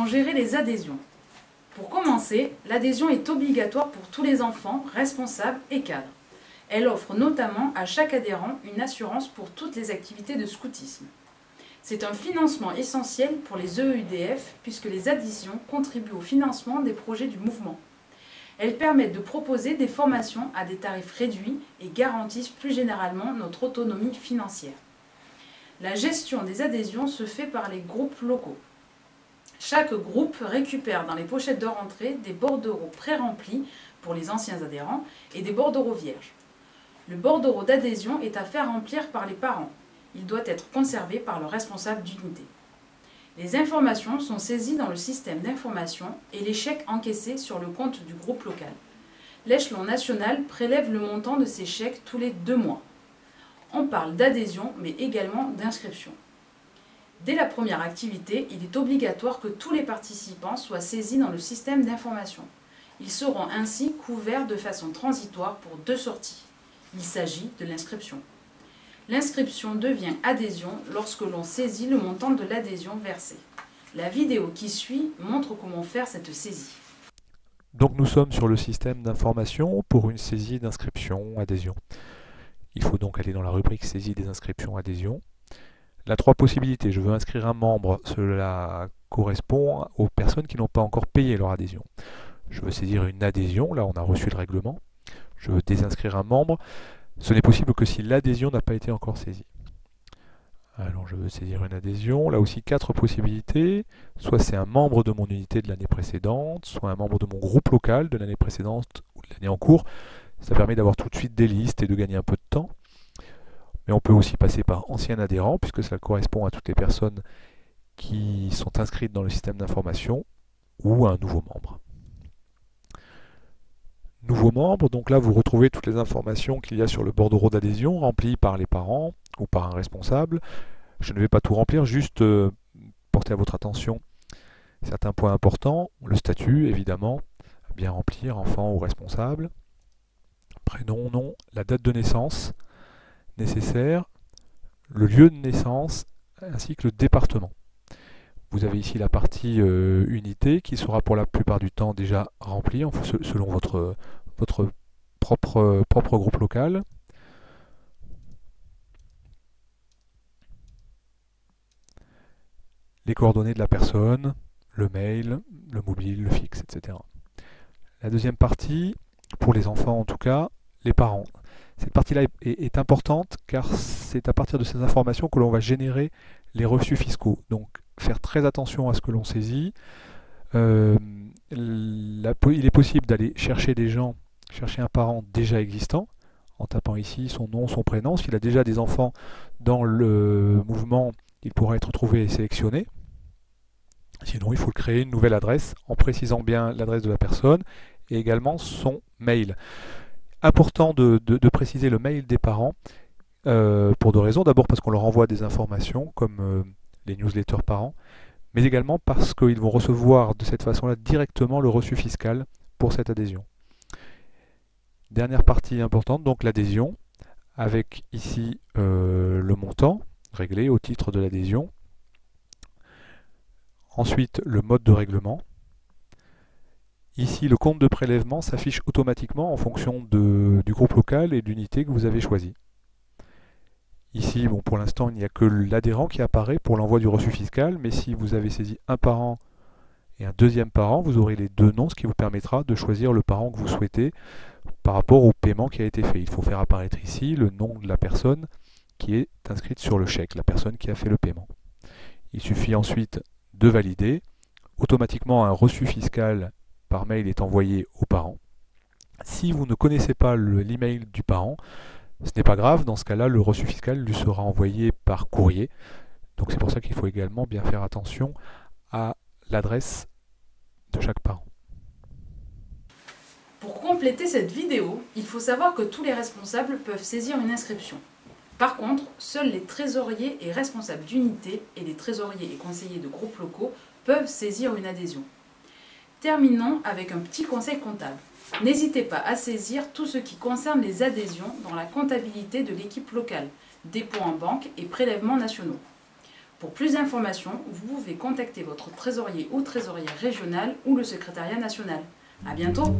Comment gérer les adhésions? Pour commencer, l'adhésion est obligatoire pour tous les enfants, responsables et cadres. Elle offre notamment à chaque adhérent une assurance pour toutes les activités de scoutisme. C'est un financement essentiel pour les EEUDF puisque les adhésions contribuent au financement des projets du mouvement. Elles permettent de proposer des formations à des tarifs réduits et garantissent plus généralement notre autonomie financière. La gestion des adhésions se fait par les groupes locaux. Chaque groupe récupère dans les pochettes de rentrée des bordereaux pré-remplis pour les anciens adhérents et des bordereaux vierges. Le bordereau d'adhésion est à faire remplir par les parents. Il doit être conservé par le responsable d'unité. Les informations sont saisies dans le système d'information et les chèques encaissés sur le compte du groupe local. L'échelon national prélève le montant de ces chèques tous les 2 mois. On parle d'adhésion mais également d'inscription. Dès la première activité, il est obligatoire que tous les participants soient saisis dans le système d'information. Ils seront ainsi couverts de façon transitoire pour 2 sorties. Il s'agit de l'inscription. L'inscription devient adhésion lorsque l'on saisit le montant de l'adhésion versée. La vidéo qui suit montre comment faire cette saisie. Donc nous sommes sur le système d'information pour une saisie d'inscription adhésion. Il faut donc aller dans la rubrique saisie des inscriptions adhésion. La 3 possibilités, je veux inscrire un membre, cela correspond aux personnes qui n'ont pas encore payé leur adhésion. Je veux saisir une adhésion, là on a reçu le règlement. Je veux désinscrire un membre, ce n'est possible que si l'adhésion n'a pas été encore saisie. Alors je veux saisir une adhésion, là aussi 4 possibilités, soit c'est un membre de mon unité de l'année précédente, soit un membre de mon groupe local de l'année précédente ou de l'année en cours. Ça permet d'avoir tout de suite des listes et de gagner un peu de temps. Mais on peut aussi passer par ancien adhérent, puisque ça correspond à toutes les personnes qui sont inscrites dans le système d'information, ou à un nouveau membre. Nouveau membre, donc là vous retrouvez toutes les informations qu'il y a sur le bordereau d'adhésion, rempli par les parents ou par un responsable. Je ne vais pas tout remplir, juste porter à votre attention certains points importants. Le statut, évidemment, bien remplir, enfant ou responsable. Prénom, nom, la date de naissance nécessaire, le lieu de naissance, ainsi que le département. Vous avez ici la partie unité qui sera pour la plupart du temps déjà remplie selon votre propre groupe local. Les coordonnées de la personne, le mail, le mobile, le fixe, etc. La deuxième partie, pour les enfants en tout cas, les parents. Cette partie-là est importante car c'est à partir de ces informations que l'on va générer les reçus fiscaux. Donc faire très attention à ce que l'on saisit. Il est possible d'aller chercher des gens, chercher un parent déjà existant, en tapant ici son nom, son prénom. S'il a déjà des enfants dans le mouvement, il pourra être trouvé et sélectionné. Sinon, il faut créer une nouvelle adresse en précisant bien l'adresse de la personne et également son mail. Important de préciser le mail des parents pour 2 raisons. D'abord parce qu'on leur envoie des informations comme les newsletters parents, mais également parce qu'ils vont recevoir de cette façon-là directement le reçu fiscal pour cette adhésion. Dernière partie importante, donc l'adhésion, avec ici le montant réglé au titre de l'adhésion. Ensuite, le mode de règlement. Ici, le compte de prélèvement s'affiche automatiquement en fonction du groupe local et de l'unité que vous avez choisi. Ici, bon, pour l'instant, il n'y a que l'adhérent qui apparaît pour l'envoi du reçu fiscal, mais si vous avez saisi un parent et un deuxième parent, vous aurez les 2 noms, ce qui vous permettra de choisir le parent que vous souhaitez par rapport au paiement qui a été fait. Il faut faire apparaître ici le nom de la personne qui est inscrite sur le chèque, la personne qui a fait le paiement. Il suffit ensuite de valider. Automatiquement, un reçu fiscal par mail est envoyé aux parents. Si vous ne connaissez pas l'email du parent, ce n'est pas grave, dans ce cas-là, le reçu fiscal lui sera envoyé par courrier. Donc c'est pour ça qu'il faut également bien faire attention à l'adresse de chaque parent. Pour compléter cette vidéo, il faut savoir que tous les responsables peuvent saisir une inscription. Par contre, seuls les trésoriers et responsables d'unité et les trésoriers et conseillers de groupes locaux peuvent saisir une adhésion. Terminons avec un petit conseil comptable. N'hésitez pas à saisir tout ce qui concerne les adhésions dans la comptabilité de l'équipe locale, dépôts en banque et prélèvements nationaux. Pour plus d'informations, vous pouvez contacter votre trésorier ou trésorière régional ou le secrétariat national. À bientôt!